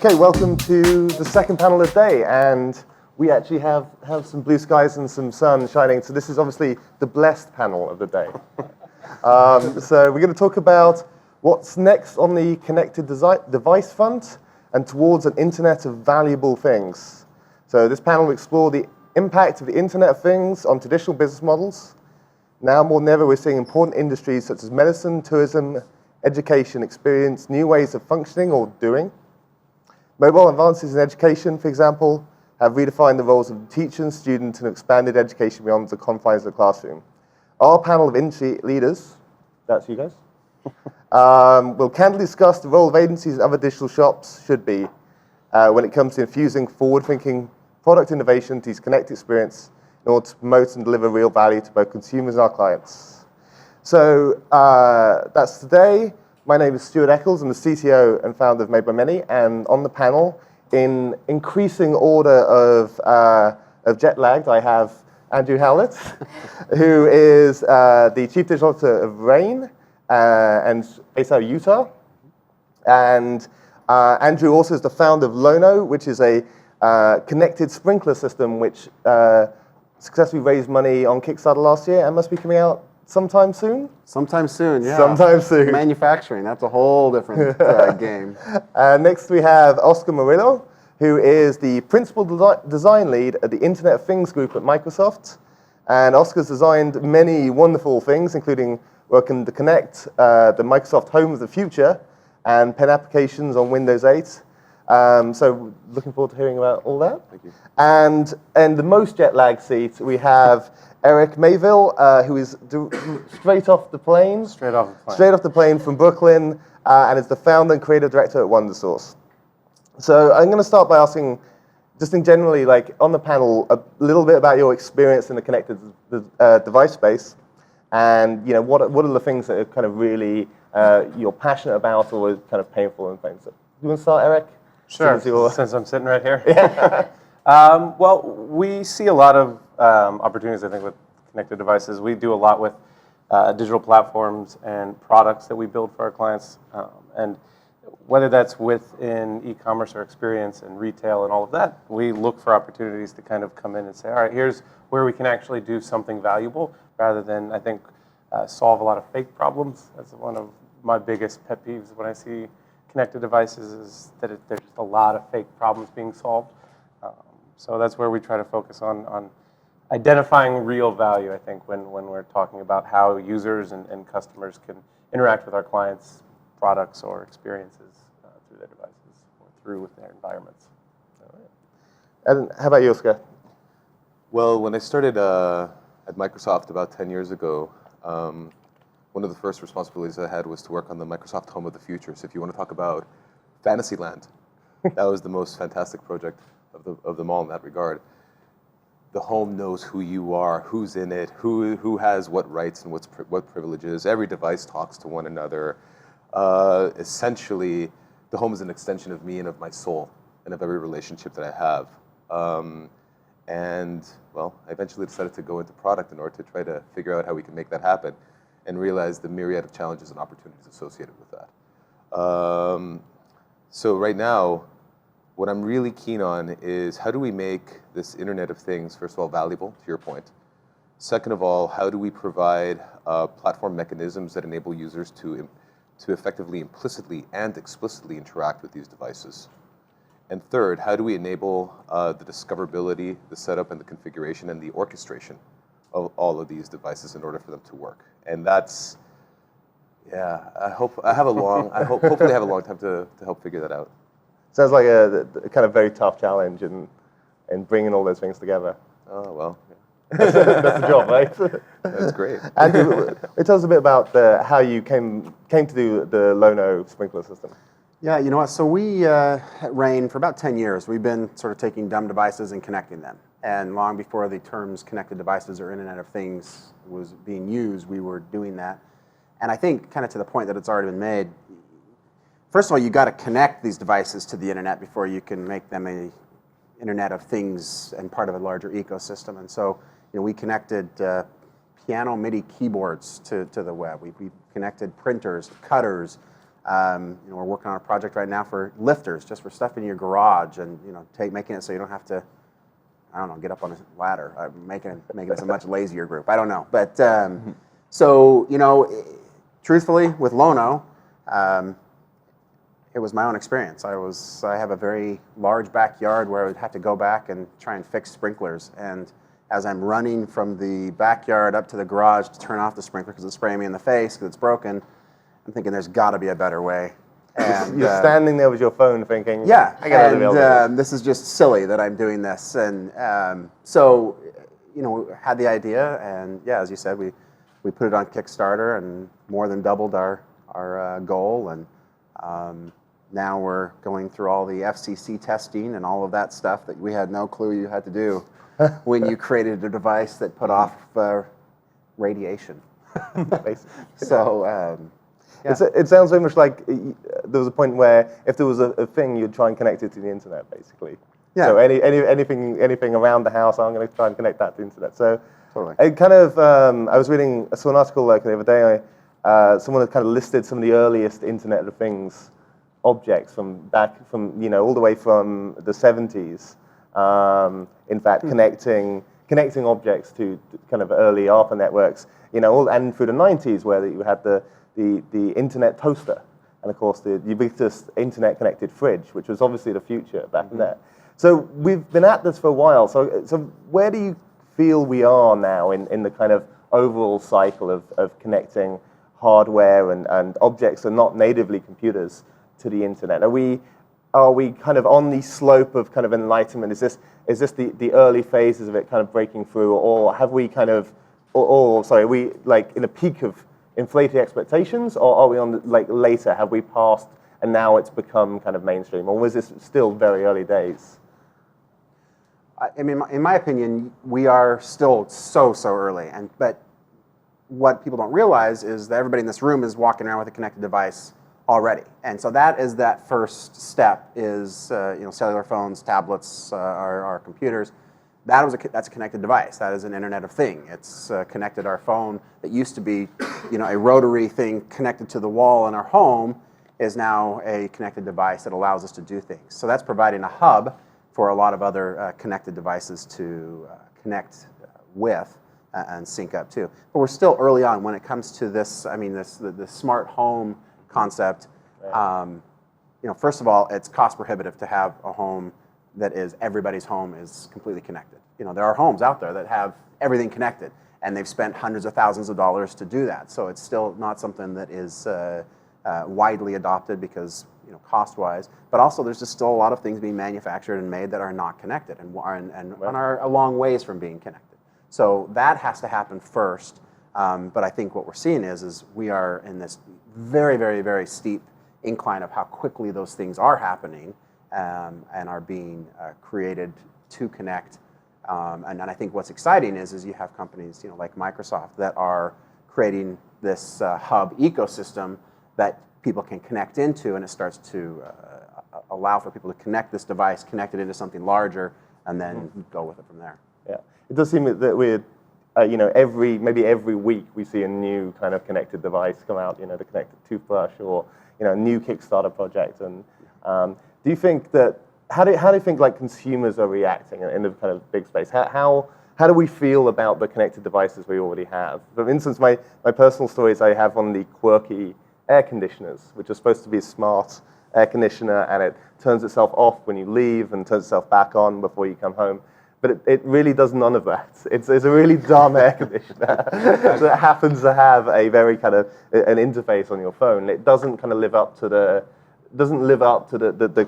Okay, welcome to the second panel of the day, and we actually have some blue skies and some sun shining, so this is obviously the blessed panel of the day. So we're going to talk about what's next on the connected device front and towards an internet of valuable things. So this panel will explore the impact of the Internet of Things on traditional business models. Now more than ever, we're seeing important industries such as medicine, tourism, education experience new ways of functioning or doing. Mobile advances in education, for example, have redefined the roles of teacher and student and expanded education beyond the confines of the classroom. Our panel of industry leaders, that's you guys, will candidly discuss the role of agencies and other digital shops should be when it comes to infusing forward-thinking product innovation to these connected experience in order to promote and deliver real value to both consumers and our clients. So that's today. My name is Stuart Eccles. I'm the CTO and founder of Made by Many, and on the panel, in increasing order of jet lagged, I have Andrew Howlett, who is the Chief Digital Officer of Rain, and based out of Utah. And Andrew also is the founder of LowNo, which is a connected sprinkler system which successfully raised money on Kickstarter last year and must be coming out sometime soon? Sometime soon, yeah. Sometime soon. Manufacturing, that's a whole different game. Next we have Oscar Murillo, who is the Principal Design Lead at the Internet of Things group at Microsoft. And Oscar's designed many wonderful things, including working to connect the Microsoft Home of the future and pen applications on Windows 8. So looking forward to hearing about all that. Thank you. And in the most jet lag seat, we have Eric Mayville, who is straight off the plane. Straight off the plane. Straight off the plane from Brooklyn, and is the founder and creative director at Wondersauce. So I'm going to start by asking, just in generally, like on the panel, a little bit about your experience in the connected device space, and what are the things that are kind of really you're passionate about or kind of painful and things. You want to start, Eric? Sure, since I'm sitting right here. Yeah. Well, we see a lot of opportunities, I think, with connected devices. We do a lot with digital platforms and products that we build for our clients. And whether that's within e-commerce or experience and retail and all of that, we look for opportunities to kind of come in and say, all right, here's where we can actually do something valuable rather than, I think, solve a lot of fake problems. That's one of my biggest pet peeves when I see connected devices is that there's just a lot of fake problems being solved. So that's where we try to focus on identifying real value, I think, when we're talking about how users and customers can interact with our clients' products or experiences through their devices or through their environments. And how about you, Oscar? Well, when I started at Microsoft about 10 years ago, one of the first responsibilities I had was to work on the Microsoft Home of the Future. So if you want to talk about Fantasyland, that was the most fantastic project of them all in that regard. The home knows who you are, who's in it, who has what rights and what privileges. Every device talks to one another. Essentially, the home is an extension of me and of my soul and of every relationship that I have. And, well, I eventually decided to go into product in order to try to figure out how we can make that happen and realize the myriad of challenges and opportunities associated with that. So right now, what I'm really keen on is how do we make this Internet of Things, first of all, valuable, to your point. Second of all, how do we provide platform mechanisms that enable users to effectively, implicitly, and explicitly interact with these devices? And third, how do we enable the discoverability, the setup, and the configuration, and the orchestration of all of these devices in order for them to work? And that's, yeah, hopefully I have a long time to help figure that out. Sounds like a kind of very tough challenge in bringing all those things together. Oh, well. Yeah. That's the job, right? That's great. Andrew, tell us a bit about how you came to do the LowNo sprinkler system. Yeah, you know what, so we at Rain, for about 10 years, we've been sort of taking dumb devices and connecting them. And long before the terms connected devices or Internet of Things was being used, we were doing that. And I think, kind of to the point that it's already been made, first of all, you got to connect these devices to the internet before you can make them a Internet of Things and part of a larger ecosystem. And so, we connected piano MIDI keyboards to the web. We connected printers, cutters, We're working on a project right now for lifters, just for stuff in your garage, and making it so you don't have to, I don't know, get up on a ladder. Making it a much lazier group. I don't know, but truthfully, with LowNo, it was my own experience. I have a very large backyard where I would have to go back and try and fix sprinklers. And as I'm running from the backyard up to the garage to turn off the sprinkler because it's spraying me in the face because it's broken, I'm thinking there's got to be a better way. And You're standing there with your phone thinking, yeah, I gotta be able to do this is just silly that I'm doing this. And had the idea, and yeah, as you said, we put it on Kickstarter and more than doubled our goal. And now we're going through all the FCC testing and all of that stuff that we had no clue you had to do when you created a device that put off radiation. basically. So. Yeah. It sounds very much like there was a point where if there was a thing, you'd try and connect it to the internet, basically. Yeah. So anything around the house, I'm going to try and connect that to the internet. So Totally. it kind of, I saw an article like the other day. Someone had kind of listed some of the earliest Internet of Things objects from all the way from the 70s. In fact, connecting objects to kind of early ARPA networks. And through the 90s where you had the internet toaster, and of course the ubiquitous internet-connected fridge, which was obviously the future back in there. So we've been at this for a while. So where do you feel we are now in the kind of overall cycle of connecting hardware and objects that are not natively computers to the internet? Are we kind of on the slope of kind of enlightenment? Is this the early phases of it kind of breaking through, or have we kind of, are we like in a peak of inflated expectations, or are we on later? Have we passed and now it's become kind of mainstream, or was this still very early days? I mean, in my opinion, we are still so early. But what people don't realize is that everybody in this room is walking around with a connected device already, and so that first step is cellular phones, tablets, our computers. That's a connected device. That is an Internet of Thing. It's connected our phone that used to be, a rotary thing connected to the wall in our home is now a connected device that allows us to do things. So that's providing a hub for a lot of other connected devices to connect with and sync up to. But we're still early on when it comes to this. I mean, the smart home concept. First of all, it's cost prohibitive to have a home that is everybody's home is completely connected. There are homes out there that have everything connected, and they've spent hundreds of thousands of dollars to do that. So it's still not something that is widely adopted because cost-wise. But also, there's just still a lot of things being manufactured and made that are not connected and are a long ways from being connected. So that has to happen first. But I think what we're seeing is we are in this very, very, very steep incline of how quickly those things are happening. And are being created to connect. And I think what's exciting is you have companies like Microsoft that are creating this hub ecosystem that people can connect into, and it starts to allow for people to connect this device, connect it into something larger, and then go with it from there. Yeah, it does seem that we're every week we see a new kind of connected device come out. The connected toothbrush or a new Kickstarter project. And do you think that how do you think consumers are reacting in the kind of big space? How do we feel about the connected devices we already have? For instance, my personal story is I have one of the quirky air conditioners, which is supposed to be a smart air conditioner, and it turns itself off when you leave and turns itself back on before you come home. But it really does none of that. It's a really dumb air conditioner that happens to have a very kind of an interface on your phone. It doesn't kind of live up to the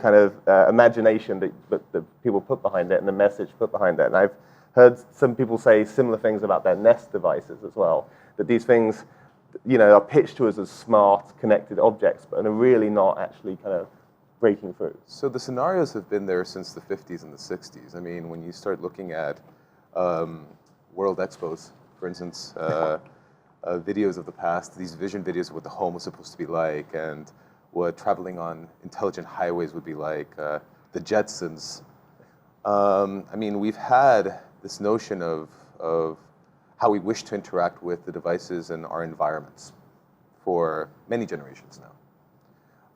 kind of imagination that people put behind it and the message put behind it. And I've heard some people say similar things about their Nest devices as well, that these things are pitched to us as smart, connected objects, but are really not actually kind of breaking through. So the scenarios have been there since the 50s and the 60s. I mean, when you start looking at World Expos, for instance, videos of the past, these vision videos of what the home was supposed to be like, and what traveling on intelligent highways would be like, the Jetsons. I mean, we've had this notion of how we wish to interact with the devices in our environments for many generations now.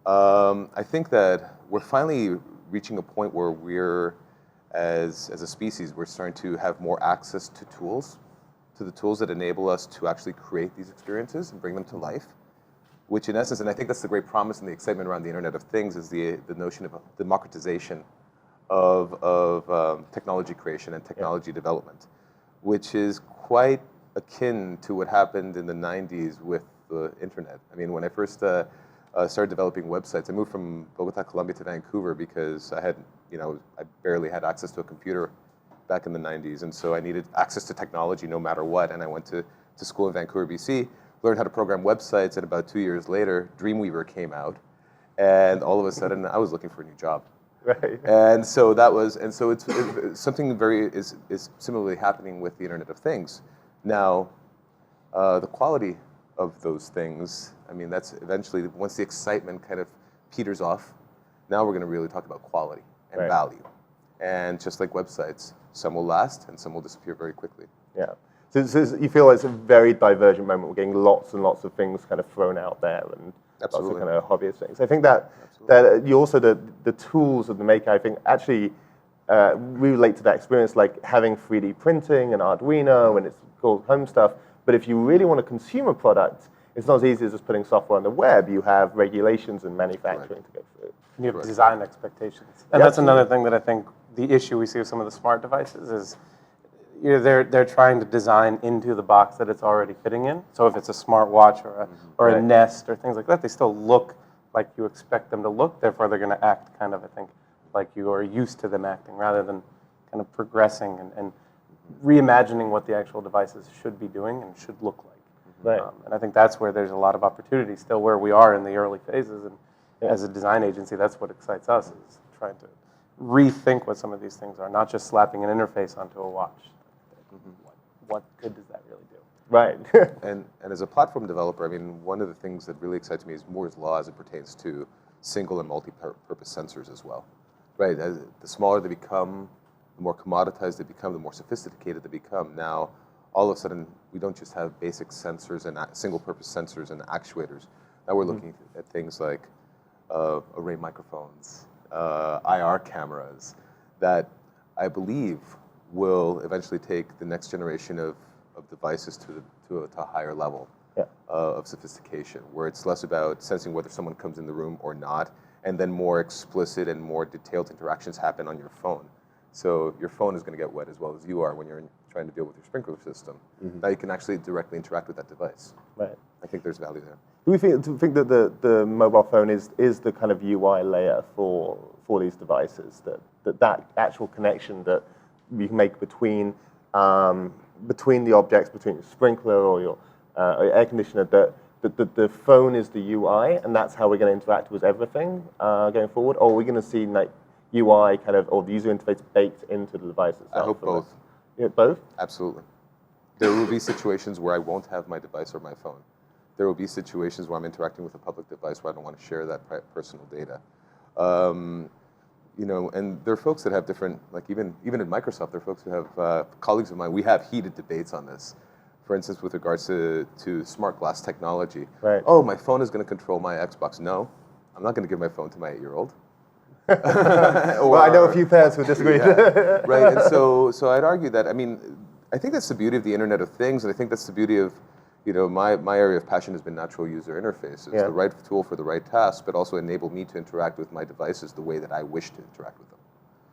I think that we're finally reaching a point where we're, as a species, we're starting to have more access to the tools that enable us to actually create these experiences and bring them to life. Which in essence, and I think that's the great promise and the excitement around the Internet of Things, is the notion of democratization of technology creation and technology development, which is quite akin to what happened in the 90s with the internet. I mean, when I first started developing websites, I moved from Bogota, Colombia to Vancouver because I barely had access to a computer back in the 90s, and so I needed access to technology no matter what, and I went to school in Vancouver, BC, learned how to program websites, and about 2 years later, Dreamweaver came out, and all of a sudden, I was looking for a new job. Right. And so it's something is similarly happening with the Internet of Things. Now, the quality of those things, I mean, that's eventually, once the excitement kind of peters off, now we're going to really talk about quality and value. And just like websites, some will last and some will disappear very quickly. Yeah. So you feel it's a very divergent moment. We're getting lots and lots of things kind of thrown out there, and Absolutely. lots of kind of obvious things. I think that you also, the tools of the maker, I think, actually relate to that experience, like having 3D printing and Arduino, and it's called home stuff. But if you really want a consumer product, it's not as easy as just putting software on the web. You have regulations and manufacturing to go through. And you have design expectations. And that's another thing that I think the issue we see with some of the smart devices is they're trying to design into the box that it's already fitting in. So if it's a smart watch or a Nest or things like that, they still look like you expect them to look. Therefore, they're going to act kind of, I think, like you are used to them acting, rather than kind of progressing and reimagining what the actual devices should be doing and should look like. Right. And I think that's where there's a lot of opportunity still, where we are in the early phases. And as a design agency, that's what excites us, is trying to rethink what some of these things are, not just slapping an interface onto a watch. What good does that really do? Right. And as a platform developer, I mean, one of the things that really excites me is Moore's law as it pertains to single and multi-purpose sensors as well. Right, as the smaller they become, the more commoditized they become, the more sophisticated they become. Now, all of a sudden, we don't just have basic sensors and single-purpose sensors and actuators. Now we're looking at things like array microphones, IR cameras, that I believe will eventually take the next generation of devices to a higher level of sophistication, where it's less about sensing whether someone comes in the room or not, and then more explicit and more detailed interactions happen on your phone. So your phone is going to get wet as well as you are when you're trying to deal with your sprinkler system. Now you can actually directly interact with that device. Right. I think there's value there. Do we think that the mobile phone is the kind of UI layer for these devices, that actual connection that you can make between the objects, between your sprinkler or your air conditioner, that the phone is the UI, and that's how we're going to interact with everything going forward? Or are we going to see like UI kind of, or the user interface baked into the device itself? I hope both. Yeah, both? Absolutely. There will be situations where I won't have my device or my phone. There will be situations where I'm interacting with a public device where I don't want to share that personal data. And there are folks that have different, like even at Microsoft, there are folks who have, colleagues of mine, we have heated debates on this. For instance, with regards to smart glass technology. Right. Oh, my phone is going to control my Xbox. No, I'm not going to give my phone to my 8-year-old. Well, I know a few parents who disagree. Yeah, right, and so I'd argue that, I mean, I think that's the beauty of the Internet of Things, and I think that's the beauty of, my area of passion has been natural user interfaces, the right tool for the right task, but also enable me to interact with my devices the way that I wish to interact with them.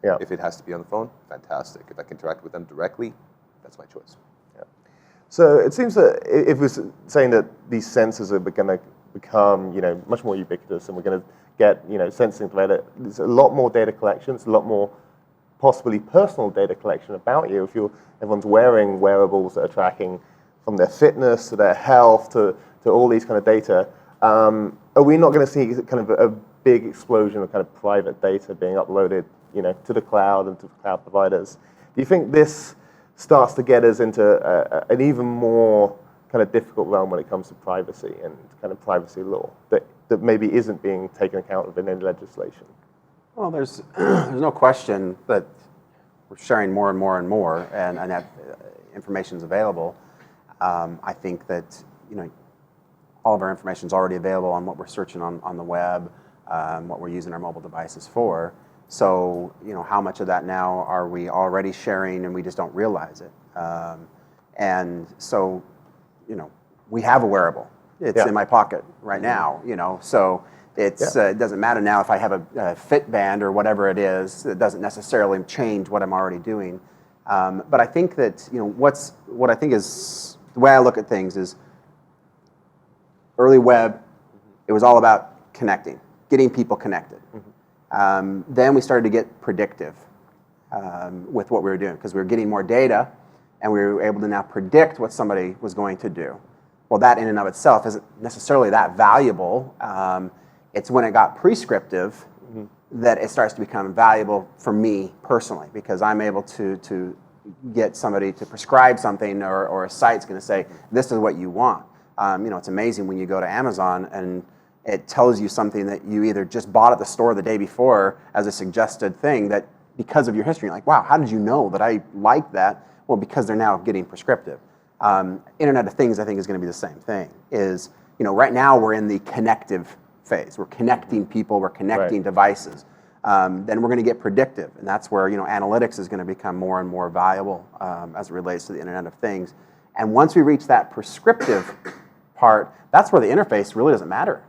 Yeah. If it has to be on the phone, fantastic. If I can interact with them directly, that's my choice. Yeah. So it seems that if we're saying that these sensors are going to become, much more ubiquitous, and we're going to get, sensing data, there's a lot more data collection, it's a lot more possibly personal data collection about you. If everyone's wearing wearables that are tracking from their fitness to their health to all these kind of data, are we not going to see kind of a big explosion of kind of private data being uploaded, to the cloud and to cloud providers? Do you think this starts to get us into an even more kind of difficult realm when it comes to privacy and kind of privacy law that maybe isn't being taken account of in any legislation? Well, there's no question that we're sharing more and more and more, and that information's available. I think that all of our information is already available on what we're searching on the web. what we're using our mobile devices for. So, how much of that now are we already sharing and we just don't realize it? And so, we have a wearable. It's in my pocket right now, so it's it doesn't matter now if I have a Fitband or whatever it is. It doesn't necessarily change what I'm already doing. But I think that, what I think is, the way I look at things is, early web, it was all about connecting, getting people connected. Then we started to get predictive with what we were doing, because we were getting more data and we were able to now predict what somebody was going to do. Well, that in and of itself isn't necessarily that valuable. It's when it got prescriptive that it starts to become valuable for me personally, because I'm able to get somebody to prescribe something, or a site's going to say, this is what you want. It's amazing when you go to Amazon and it tells you something that you either just bought at the store the day before as a suggested thing, that because of your history, you're like, wow, how did you know that I like that? Well, because they're now getting prescriptive. Internet of Things, I think, is going to be the same thing. Right now we're in the connective phase. We're connecting people, we're connecting devices. Then we're going to get predictive, and that's where analytics is going to become more and more valuable as it relates to the Internet of Things. And once we reach that prescriptive part, that's where the interface really doesn't matter.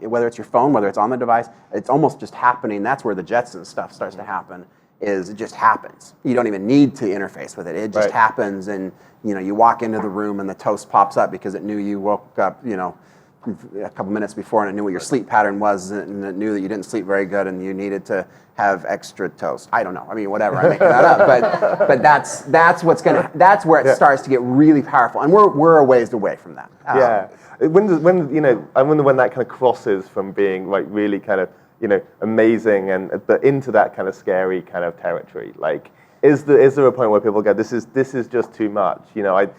Whether it's your phone, whether it's on the device, it's almost just happening. That's where the Jetsons stuff starts to happen. It just happens. You don't even need to interface with it. It just happens, and you walk into the room and the toast pops up because it knew you woke up a couple minutes before, and it knew what your sleep pattern was, and it knew that you didn't sleep very good and you needed to have extra toast. I don't know. I mean, whatever. I'm making that up, but that's where it starts to get really powerful, and we're a ways away from that. I wonder when that kind of crosses from being like really kind of amazing but into that kind of scary kind of territory. Like, is there a point where people go, this is just too much? I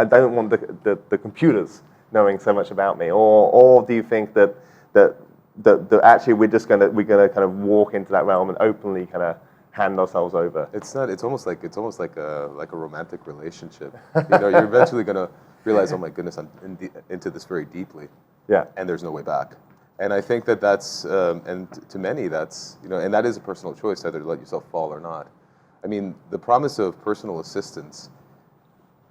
don't want the computers knowing so much about me, or do you think that actually we're gonna kind of walk into that realm and openly kind of hand ourselves over? It's not. It's almost like a romantic relationship. You're eventually gonna realize, oh my goodness, I'm into this very deeply. Yeah. And there's no way back. And I think that's and to many that's and that is a personal choice, either to let yourself fall or not. I mean, the promise of personal assistance.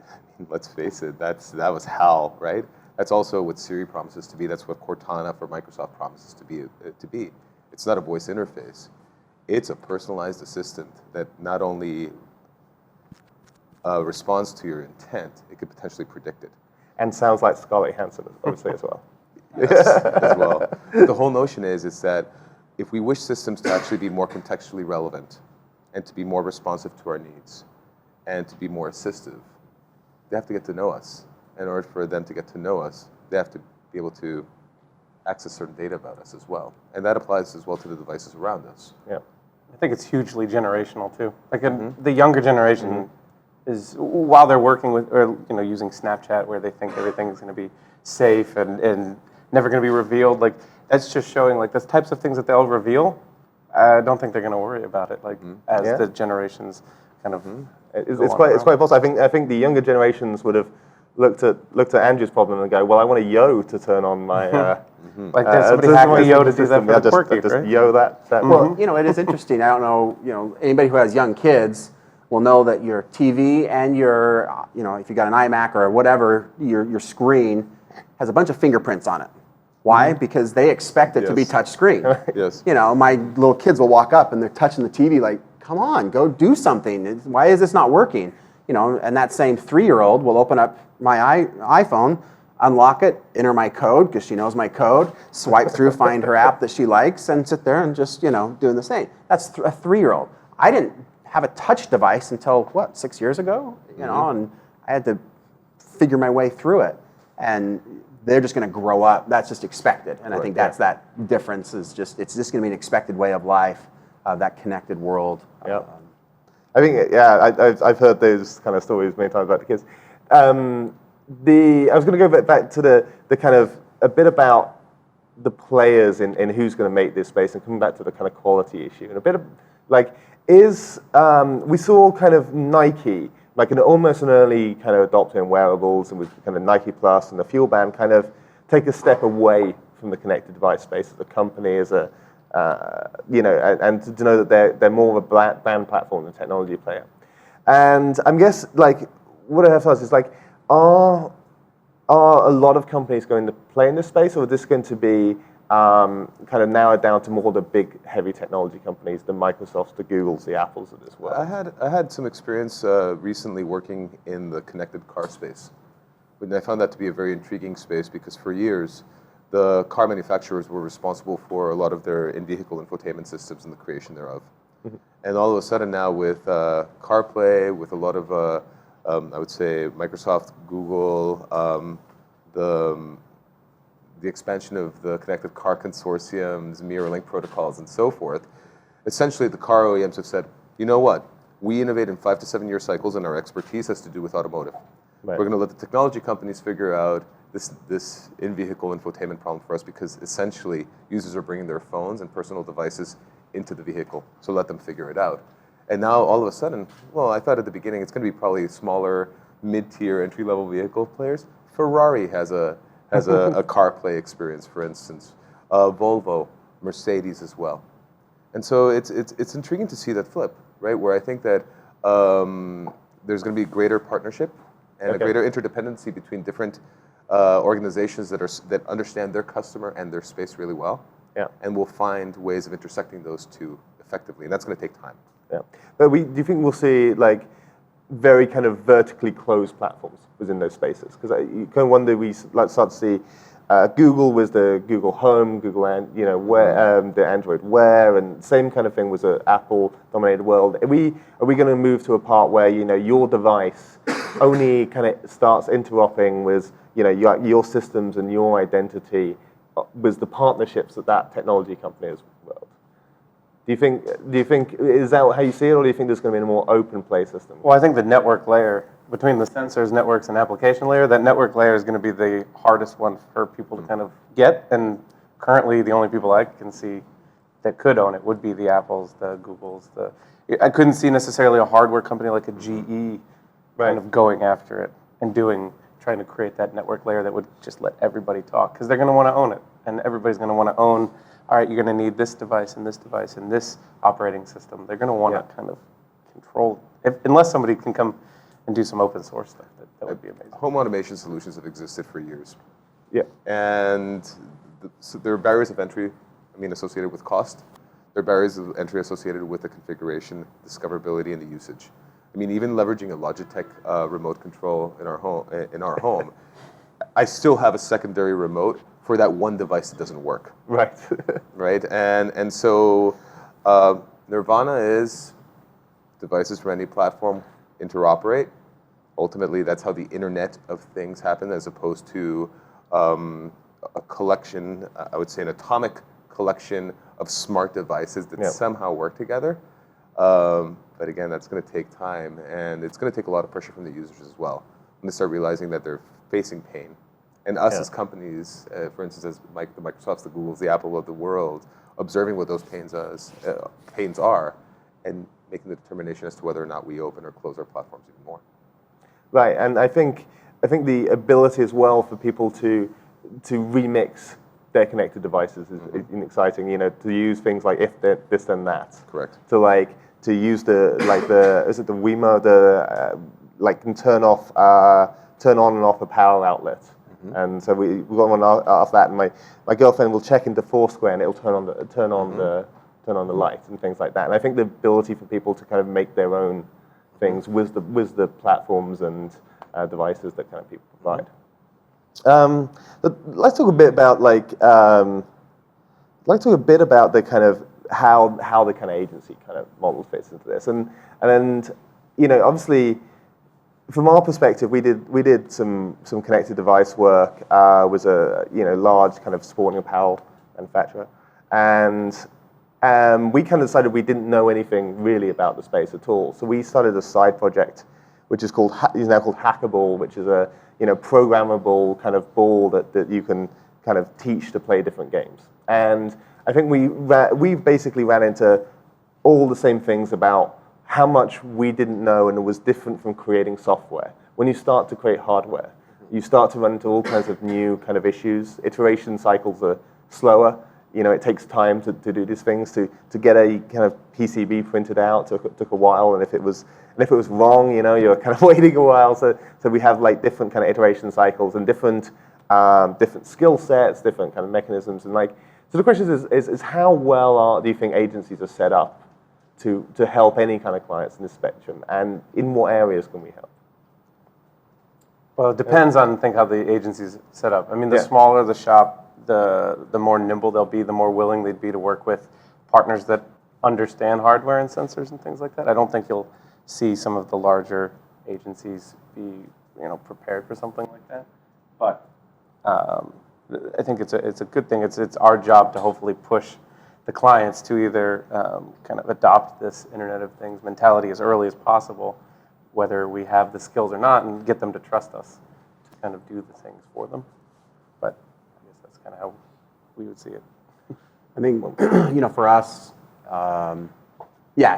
I mean, let's face it, that was hell, right? That's also what Siri promises to be. That's what Cortana for Microsoft promises to be. It's not a voice interface. It's a personalized assistant that not only responds to your intent, it could potentially predict it. And sounds like Scarlett Johansson, obviously, as well. Yes, as well. But the whole notion is that if we wish systems to actually be more contextually relevant and to be more responsive to our needs and to be more assistive, they have to get to know us. In order for them to get to know us, they have to be able to access certain data about us as well. And that applies as well to the devices around us. Yeah. I think it's hugely generational too. Like the younger generation is, while they're working with, or using Snapchat, where they think everything is going to be safe and never going to be revealed. Like, that's just showing like the types of things that they'll reveal. I don't think they're going to worry about it. Like as the generations kind of. It's quite possible. I think the younger generations would have looked at Andrew's problem and go, well, I want a yo to turn on my. Like somebody hacked the yo to do that for the quirky, just right? yo that. Well, it is interesting. I don't know. Anybody who has young kids will know that your TV and your, if you got an iMac or whatever, your screen has a bunch of fingerprints on it. Why? Because they expect it to be touch screen. Yes. My little kids will walk up and they're touching the TV like, come on, go do something. Why is this not working? And that same 3-year-old will open up my iPhone, unlock it, enter my code because she knows my code, swipe through, find her app that she likes, and sit there and just, doing the same. That's a 3-year-old. I didn't have a touch device until, 6 years ago? And I had to figure my way through it. And they're just going to grow up. That's just expected. And I think that's that difference is just, it's just going to be an expected way of life, that connected world. Yeah. I think, I've heard those kind of stories many times about the kids. I was going to go back to the kind of, a bit about the players in who's going to make this space, and coming back to the kind of quality issue. And a bit of, like, we saw kind of Nike, like almost an early kind of adopter in wearables, and with kind of Nike Plus and the Fuel Band, kind of take a step away from the connected device space as a company, as a and to know that they're more of a brand platform than a technology player. And I guess like what I have to ask is like, are a lot of companies going to play in this space, or is this going to be kind of narrowed down to more the big, heavy technology companies, the Microsofts, the Googles, the Apples of this world? I had some experience recently working in the connected car space. And I found that to be a very intriguing space because for years, the car manufacturers were responsible for a lot of their in-vehicle infotainment systems and the creation thereof. Mm-hmm. And all of a sudden now with CarPlay, with a lot of, I would say, Microsoft, Google, the expansion of the connected car consortiums, mirror link protocols, and so forth, essentially the car OEMs have said, you know what? We innovate in 5 to 7 year cycles, and our expertise has to do with automotive. Right. We're going to let the technology companies figure out this in-vehicle infotainment problem for us because essentially users are bringing their phones and personal devices into the vehicle, so let them figure it out. And now all of a sudden, well, I thought at the beginning it's going to be probably smaller, mid-tier, entry-level vehicle players. Ferrari has a CarPlay experience, for instance. Volvo, Mercedes as well. And so it's intriguing to see that flip, right? Where I think that there's going to be greater partnership and a greater interdependency between different organizations that understand their customer and their space really well. Yeah. And we'll find ways of intersecting those two effectively, and that's going to take time. Yeah. But do you think we'll see like very kind of vertically closed platforms within those spaces? Because you kind of wonder, we start to see Google with the Google Home, Google, the Android Wear, and same kind of thing was an Apple-dominated world. Are we going to move to a part where your device only kind of starts interoperating with your systems and your identity with the partnerships that technology company has built? Do you think is that how you see it, or do you think there's going to be a more open play system? Well, I think the network layer between the sensors, networks, and application layer, that network layer is going to be the hardest one for people to kind of get. And currently, the only people I can see that could own it would be the Apples, the Googles. I couldn't see necessarily a hardware company like a GE kind of going after it and trying to create that network layer that would just let everybody talk, because they're going to want to own it, and everybody's going to want to own. All right, you're going to need this device and this device and this operating system. They're going to want to kind of control, unless somebody can come and do some open source stuff. That would be amazing. Home automation solutions have existed for years. Yeah. And so there are barriers of entry, associated with cost. There are barriers of entry associated with the configuration, discoverability, and the usage. Even leveraging a Logitech remote control in our home, I still have a secondary remote for that one device that doesn't work. Right. Right? And so Nirvana is devices from any platform interoperate. Ultimately, that's how the Internet of Things happen, as opposed to a collection, I would say an atomic collection of smart devices that somehow work together. But again, that's going to take time, and it's going to take a lot of pressure from the users as well. When they start realizing that they're facing pain. And us as companies, for instance, as the Microsofts, the Googles, the Apple of the world, observing what those pains are, and making the determination as to whether or not we open or close our platforms even more. Right, and I think the ability as well for people to remix their connected devices is exciting. To use things like if this then that. Correct. To use the Wemo, can turn on and off a power outlet. Mm-hmm. And so we got one after that, and my girlfriend will check into Foursquare, and it'll turn on the light and things like that. And I think the ability for people to kind of make their own things with the platforms and devices that kind of people provide. But let's talk a bit about the kind of how the kind of agency kind of model fits into this, and obviously. From our perspective, we did some connected device work with a large kind of sporting apparel manufacturer, and we kind of decided we didn't know anything really about the space at all. So we started a side project, which is now called Hackable, which is a programmable kind of ball that you can kind of teach to play different games. And I think we basically ran into all the same things about how much we didn't know, and it was different from creating software. When you start to create hardware, you start to run into all kinds of new kind of issues. Iteration cycles are slower. it takes time to do these things. To get a kind of PCB printed out took a while, and if it was wrong, you're kind of waiting a while. So we have like different kind of iteration cycles and different skill sets, different kind of mechanisms, and like. So the question is how well do you think agencies are set up to help any kind of clients in this spectrum, and in what areas can we help? Well, it depends on, I think, how the agency's set up. I mean, the Yeah. smaller the shop, the more nimble they'll be, the more willing they'd be to work with partners that understand hardware and sensors and things like that. I don't think you'll see some of the larger agencies be, prepared for something like that. But I think it's a good thing. It's our job to hopefully push the clients to either kind of adopt this Internet of Things mentality as early as possible, whether we have the skills or not, and get them to trust us to kind of do the things for them. But I guess that's kind of how we would see it. I think, for us,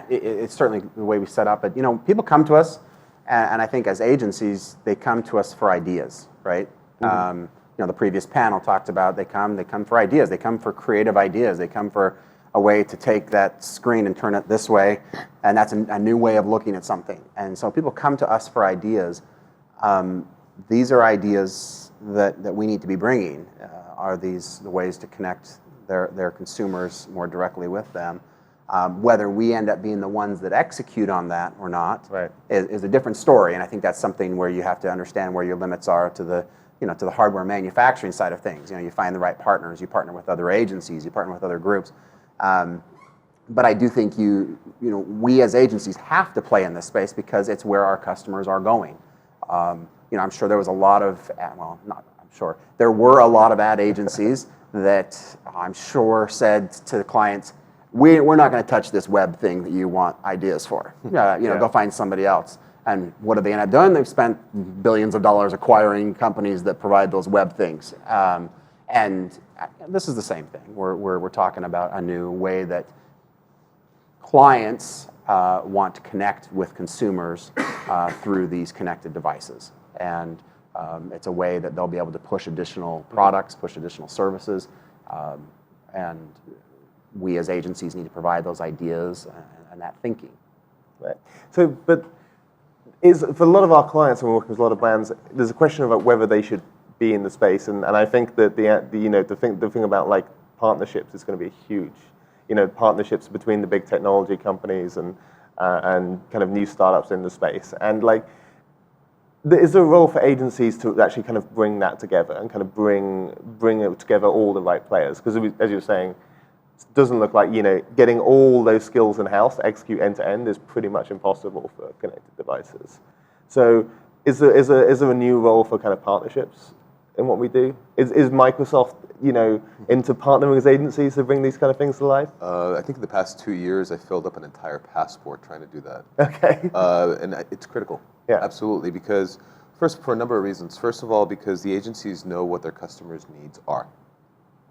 it's certainly the way we set up. But, people come to us, and I think as agencies, they come to us for ideas, right? Mm-hmm. The previous panel talked about they come for ideas. They come for creative ideas. They come for a way to take that screen and turn it this way, and that's a new way of looking at something. And so people come to us for ideas. These are ideas that we need to be bringing. Are these the ways to connect their consumers more directly with them? Whether we end up being the ones that execute on that or not is a different story. And I think that's something where you have to understand where your limits are to the hardware manufacturing side of things. You find the right partners, you partner with other agencies, you partner with other groups. But I do think we as agencies have to play in this space because it's where our customers are going. I'm sure there was a lot of, there were a lot of ad agencies that I'm sure said to the clients, we're not going to touch this web thing that you want ideas for. Go find somebody else. And what have they end up doing? They've spent billions of dollars acquiring companies that provide those web things. And this is the same thing. We're talking about a new way that clients want to connect with consumers through these connected devices. And it's a way that they'll be able to push additional products, push additional services. And we as agencies need to provide those ideas and that thinking. Right. So, but for a lot of our clients, and we're working with a lot of brands, there's a question about whether they should be in the space, and I think that the thing about like partnerships is going to be huge. Partnerships between the big technology companies and kind of new startups in the space, and like, is there a role for agencies to actually kind of bring that together and kind of bring it together all the right players? Because as you were saying, it doesn't look like getting all those skills in house to execute end to end is pretty much impossible for connected devices. So is there a new role for kind of partnerships in what we do? Is Microsoft into partnering with agencies to bring these kind of things to life? I think in the past 2 years, I filled up an entire passport trying to do that. Okay. And it's critical. Yeah. Absolutely, because for a number of reasons. First of all, because the agencies know what their customers' needs are.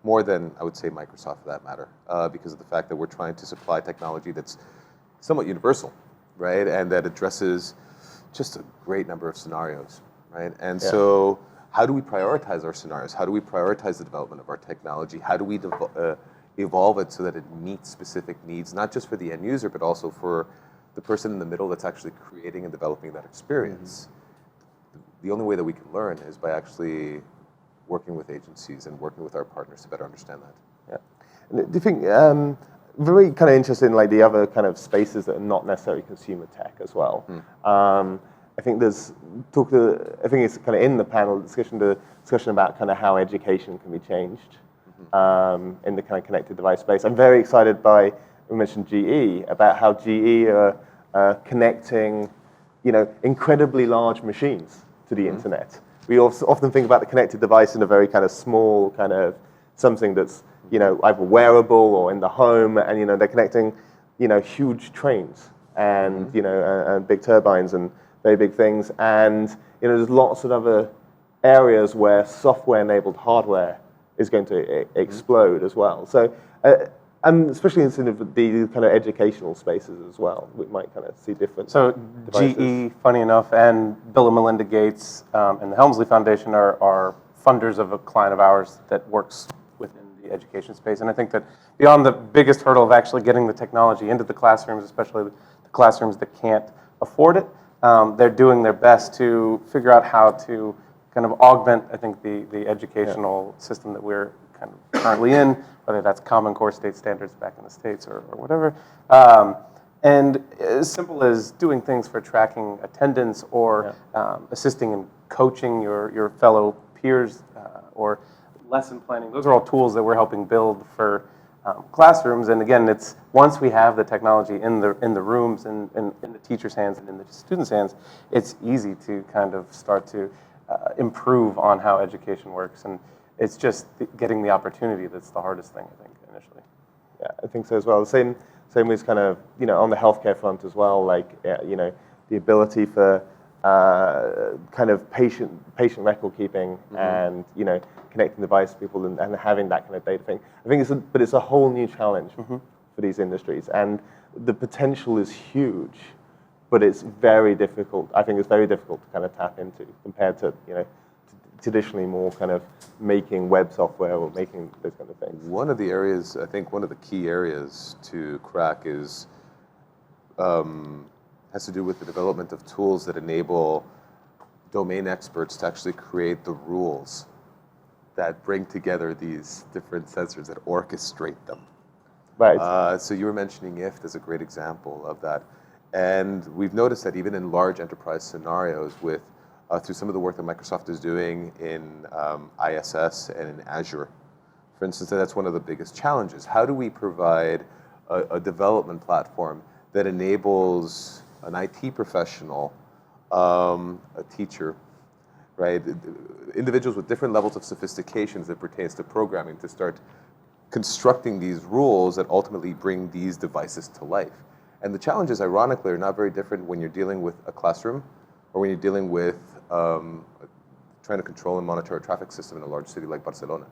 More than, I would say, Microsoft for that matter, because of the fact that we're trying to supply technology that's somewhat universal, right? And that addresses just a great number of scenarios, right? And so how do we prioritize our scenarios? How do we prioritize the development of our technology? How do we evolve it so that it meets specific needs, not just for the end user, but also for the person in the middle that's actually creating and developing that experience? Mm-hmm. The only way that we can learn is by actually working with agencies and working with our partners to better understand that. Yeah. And do you think, very kind of interested in like the other kind of spaces that are not necessarily consumer tech as well. I think it's kind of in the panel discussion about kind of how education can be changed in the kind of connected device space. I'm very excited by, we mentioned GE, about how GE are connecting, incredibly large machines to the internet. We also often think about the connected device in a very kind of small kind of something that's either wearable or in the home, and they're connecting huge trains and and big turbines and very big things, and there's lots of other areas where software-enabled hardware is going to explode as well. So, and especially in the kind of educational spaces as well, we might kind of see different. So devices. GE, funny enough, and Bill and Melinda Gates and the Helmsley Foundation are funders of a client of ours that works within the the education space. And I think that beyond the biggest hurdle of actually getting the technology into the classrooms, especially the classrooms that can't afford it, they're doing their best to figure out how to kind of augment, I think, the educational system that we're kind of currently in, whether that's Common Core state standards back in the States or whatever. And as simple as doing things for tracking attendance or assisting in coaching your fellow peers or lesson planning. Those are all tools that we're helping build for classrooms. And again, it's once we have the technology in the rooms and in the teacher's hands and in the students' hands, it's easy to kind of start to improve on how education works. And it's just getting the opportunity that's the hardest thing, I think, initially. Yeah, I think so as well. Same with kind of, on the healthcare front as well, like, the ability for kind of patient record keeping and, connecting device to people and having that kind of data thing. I think it's a whole new challenge for these industries. And the potential is huge, but it's very difficult. I think it's very difficult to kind of tap into compared to, traditionally more kind of making web software or making those kind of things. One of the areas, I think one of the key areas to crack is, has to do with the development of tools that enable domain experts to actually create the rules that bring together these different sensors, that orchestrate them. Right. So you were mentioning IFT as a great example of that. And we've noticed that even in large enterprise scenarios with through some of the work that Microsoft is doing in ISS and in Azure. For instance, that's one of the biggest challenges. How do we provide a development platform that enables an IT professional, a teacher, right, individuals with different levels of sophistication as it pertains to programming to start constructing these rules that ultimately bring these devices to life? And the challenges, ironically, are not very different when you're dealing with a classroom or when you're dealing with trying to control and monitor a traffic system in a large city like Barcelona.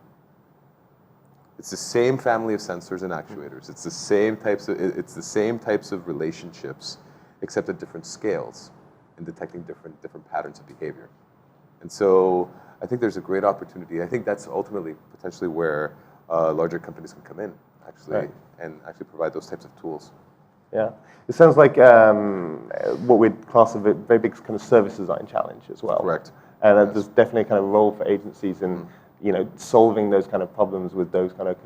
It's the same family of sensors and actuators. It's the same types of relationships, except at different scales and detecting different patterns of behavior. And so I think there's a great opportunity. I think that's ultimately potentially where larger companies can come in, actually, and actually provide those types of tools. Yeah, it sounds like what we'd class a very big kind of service design challenge as well. Correct. And there's definitely a kind of role for agencies in solving those kind of problems with those kind of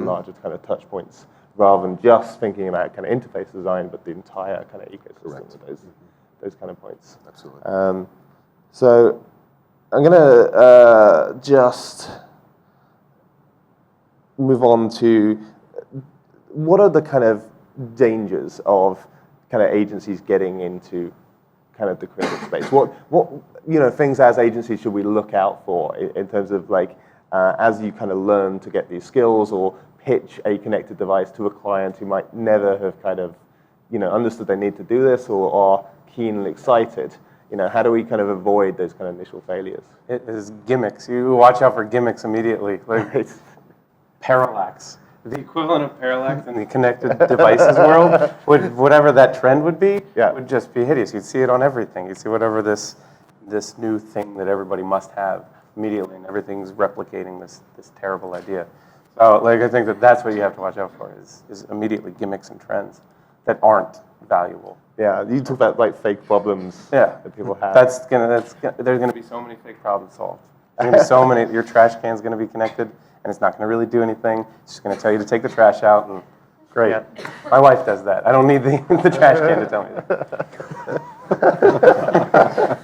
larger kind of touch points, rather than just thinking about kind of interface design, but the entire kind of ecosystem of those kind of points. Absolutely. So I'm gonna just move on to what are the kind of dangers of kind of agencies getting into kind of the creative space? What things as agencies should we look out for in terms of like as you kind of learn to get these skills or pitch a connected device to a client who might never have kind of understood they need to do this or are keen and excited? How do we kind of avoid those kind of initial failures? It is gimmicks. You watch out for gimmicks immediately. Like parallax. The equivalent of parallax in the connected devices world, whatever that trend would be, would just be hideous. You'd see it on everything. You'd see whatever this new thing that everybody must have immediately, and everything's replicating this terrible idea. So, I think that's what you have to watch out for is immediately gimmicks and trends that aren't valuable. Yeah, you talk about like fake problems that people have. There's gonna be so many fake problems solved. There's gonna be so many. Your trash can's gonna be connected. And it's not going to really do anything. It's just going to tell you to take the trash out, and great. Yeah. My wife does that. I don't need the trash can to tell me that.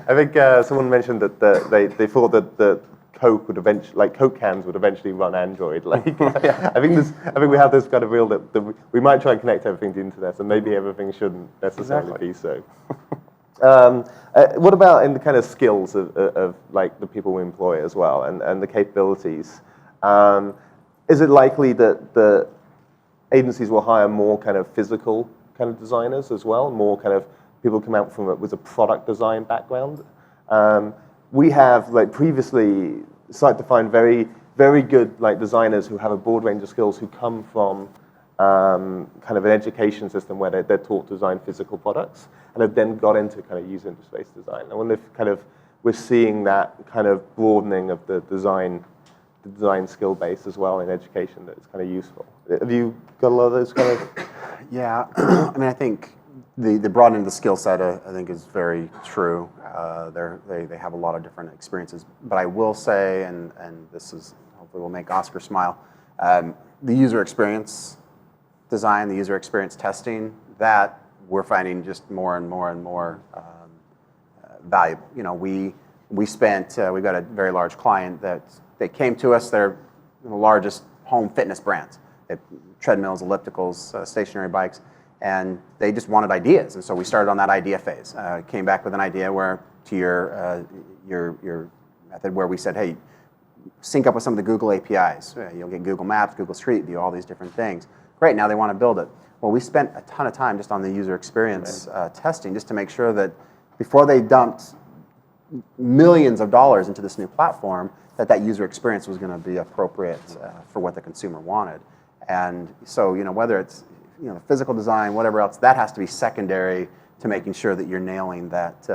I think someone mentioned that they thought that the Coke would eventually, Coke cans would eventually run Android. I think we have this kind of rule that we might try and connect everything to the internet, and maybe everything shouldn't necessarily be so. What about in the kind of skills of like the people we employ as well and the capabilities? Is it likely that the agencies will hire more kind of physical kind of designers as well, more kind of people come out with a product design background? We have previously started to find very, very good designers who have a broad range of skills who come from kind of an education system where they're taught to design physical products and have then got into kind of user interface design. I wonder if kind of we're seeing that kind of broadening of the design the design skill base as well in education that is kind of useful. Have you got a lot of those kind of? Yeah, I mean, I think the broadening of the skill set, I think, is very true. They have a lot of different experiences. But I will say, and this is hopefully will make Oscar smile, the user experience design, the user experience testing, that we're finding just more and more and more valuable. You know, we've got a very large client that they came to us. They're the largest home fitness brands. They have treadmills, ellipticals, stationary bikes, and they just wanted ideas. And so we started on that idea phase. Came back with an idea where to your method where we said, hey, sync up with some of the Google APIs. You'll get Google Maps, Google Street View, all these different things. Great, now they want to build it. Well, we spent a ton of time just on the user experience testing just to make sure that before they dumped millions of dollars into this new platform, that user experience was going to be appropriate for what the consumer wanted. And so, you know, whether it's physical design, whatever else, that has to be secondary to making sure that you're nailing that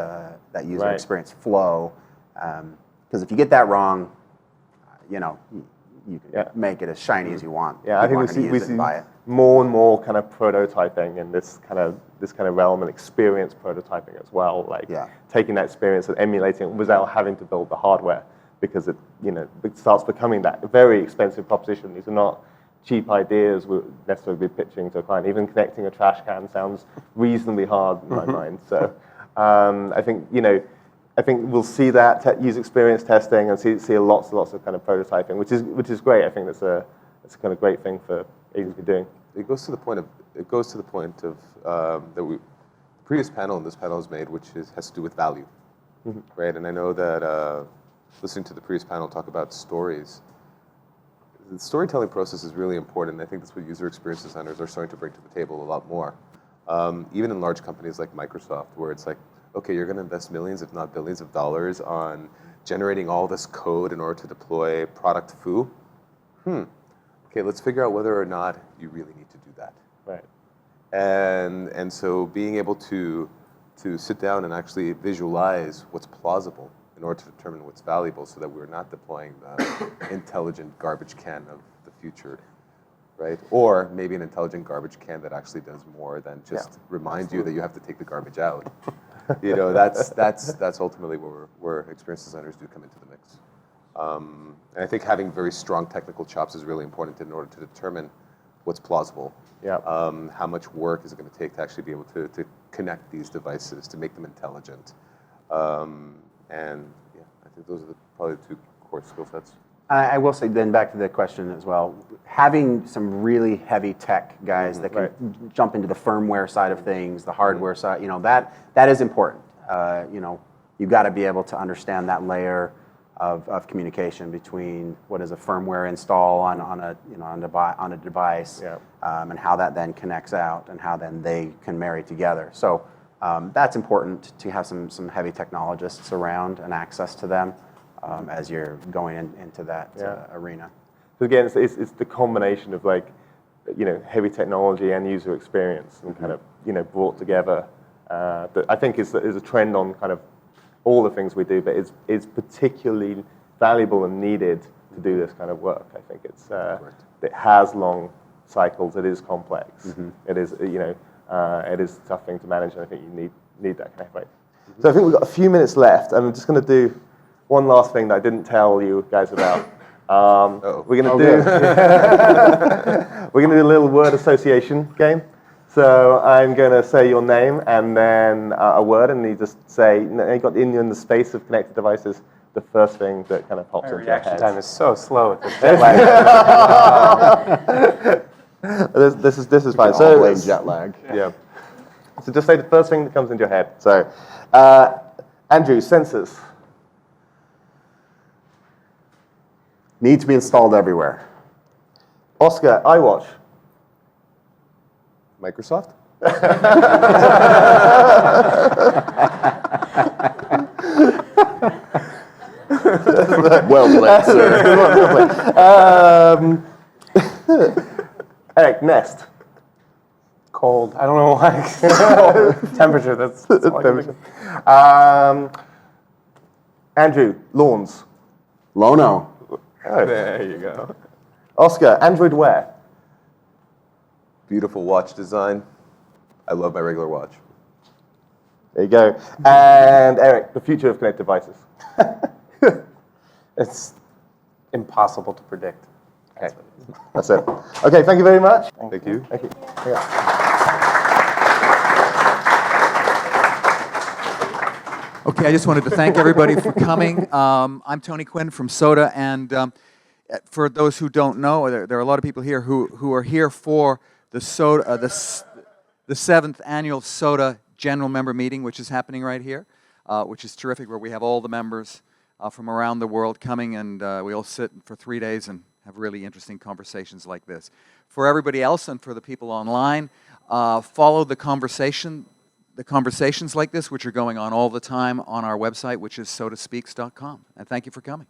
user experience flow. Because if you get that wrong, you can make it as shiny as you want. Yeah, I think we see more and more kind of prototyping in this kind of realm, and experience prototyping as well. Like taking that experience and emulating it without having to build the hardware, because it starts becoming that very expensive proposition. These are not cheap ideas we're necessarily pitching to a client. Even connecting a trash can sounds reasonably hard in my mind. So I think we'll see that user experience testing and see lots and lots of kind of prototyping, which is great. I think that's a kind of great thing for agents to be doing. It goes to the point of that the previous panel and this panel is made, which has to do with value, right? And I know that listening to the previous panel talk about stories, the storytelling process is really important. And I think that's what user experience designers are starting to bring to the table a lot more. Even in large companies like Microsoft, where it's like, okay, you're going to invest millions, if not billions of dollars on generating all this code in order to deploy product foo. Okay, let's figure out whether or not you really need to do that. Right. And so being able to sit down and actually visualize what's plausible in order to determine what's valuable, so that we're not deploying the intelligent garbage can of the future, right? Or maybe an intelligent garbage can that actually does more than just remind you that you have to take the garbage out. That's ultimately where experience designers do come into the mix. And I think having very strong technical chops is really important in order to determine what's plausible. How much work is it going to take to actually be able to connect these devices, to make them intelligent. And I think those are probably the two core skill sets. I will say, then back to the question as well, having some really heavy tech guys that can jump into the firmware side of things, the hardware side, that is important. You've got to be able to understand that layer of communication between what is a firmware install on a device, and how that then connects out, and how then they can marry together. So that's important to have some heavy technologists around and access to them as you're going into that arena. So again, it's the combination of heavy technology and user experience, and kind of brought together. That I think is a trend on kind of all the things we do, but it's particularly valuable and needed to do this kind of work. I think it has long cycles. It is complex. It is it is a tough thing to manage, and I think you need that kind of way. So I think we've got a few minutes left, and I'm just going to do one last thing that I didn't tell you guys about. We're going to do a little word association game. So I'm going to say your name and then a word, and you just say, you got in the space of connected devices, the first thing that kind of pops into your head. Reaction time is so slow with this jet lag. This is fine. So blame jet lag. Yeah. So just say the first thing that comes into your head. So, Andrew, sensors. Need to be installed everywhere. Oscar, iWatch. Microsoft? Well played, sir. Eric, Nest. Cold. I don't know why. Temperature. That's all I can think of. Andrew, Lawns. LowNo. Oh. There you go. Oscar, Android Wear. Beautiful watch design. I love my regular watch. There you go. And Eric, the future of connected devices. It's impossible to predict. Okay. That's it. Okay, thank you very much. Thank you. Thank you. Yeah. Okay, I just wanted to thank everybody for coming. I'm Tony Quinn from SoDA, and for those who don't know, there are a lot of people here who are here for the SoDA, the 7th annual SoDA General Member Meeting, which is happening right here, which is terrific, where we have all the members from around the world coming, and we all sit for 3 days and have really interesting conversations like this. For everybody else and for the people online, follow the conversations like this, which are going on all the time on our website, which is sodaspeaks.com. And thank you for coming.